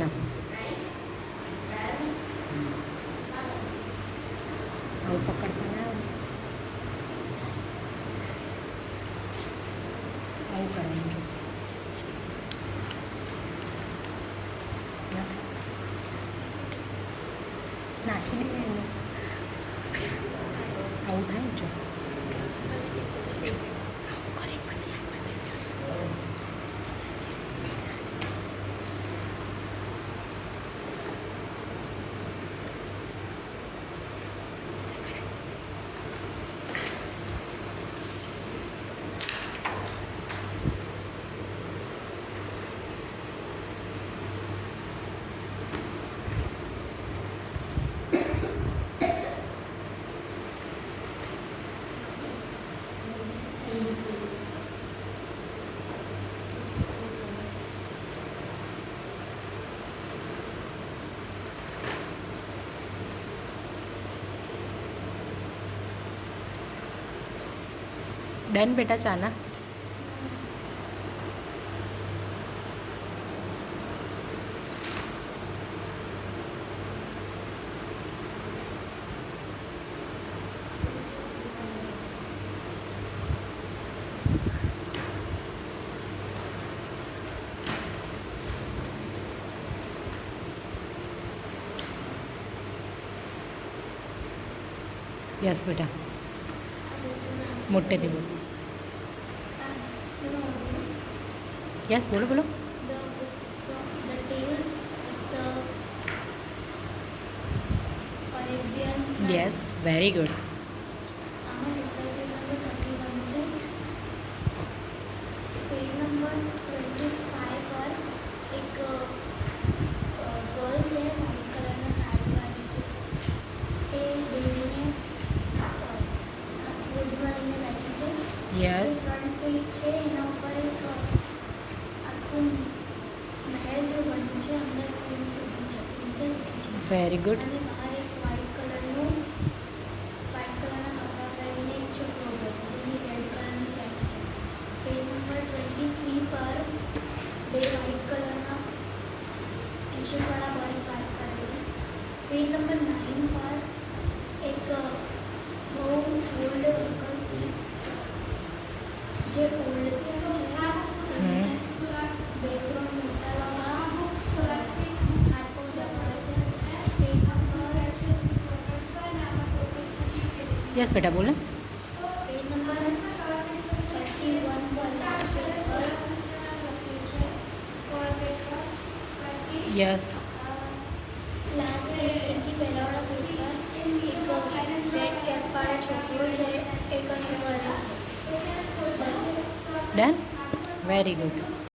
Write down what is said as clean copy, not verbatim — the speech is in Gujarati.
બેટા, આવું પકડતા ના આવડે, આવું કરવાનું જો. નાખી દે એને, આવું થાય ને જો. આવું કરે પછી આ બતાવી દે. ડન બેટા ચાના. યસ બેટા, મોટેથી બોલો. યસ બોલો બોલો. The books from the tales of the Arabian Nights. Yes, very good. આમાં ટોટલ પેજ નંબર 31 છે. પેજ નંબર 25 પર એક ગર્લ છે વ્હાઇટ કલરના સાડીવાળી, એ બેબીને ગોદીમાં લઈને બેઠી છે. યસ, જે ફ્રન્ટ પેજ છે એના ઉપર એક આખું મહેલ જેવું બન્યું છે, અંદર પ્રિન્સ ઊભી છે, પ્રિન્સેસ ઊભી છે. Very good. અને બહાર એક વ્હાઇટ કલરના કપડાં પહેરીને એક છોકરો ઊભો છે, જેની રેડ કલરની કેપ છે. પેજ નંબર 23 પર બે વ્હાઇટ કલરના ટી શર્ટવાળા બોયઝ વાત કરે છે. પેજ નંબર 9 પર એક બહુ ઓલ્ડ અંકલ છે, જે ઓલ્ડ પણ છે. એમને બે ત્રણ મોટા લાંબા હાથ પગ દબાવે છે. પેજ નંબર યસ બેટા બોલો. પેજ નંબર 31 પર લાસ્ટ પેજ પર યસ, લાસ્ટ એથી પહેલાંવાળા પેજ પર એક રેડ કેપવાળો છોકરો છે, એ કશું કરે છે. બસ. Done, very good.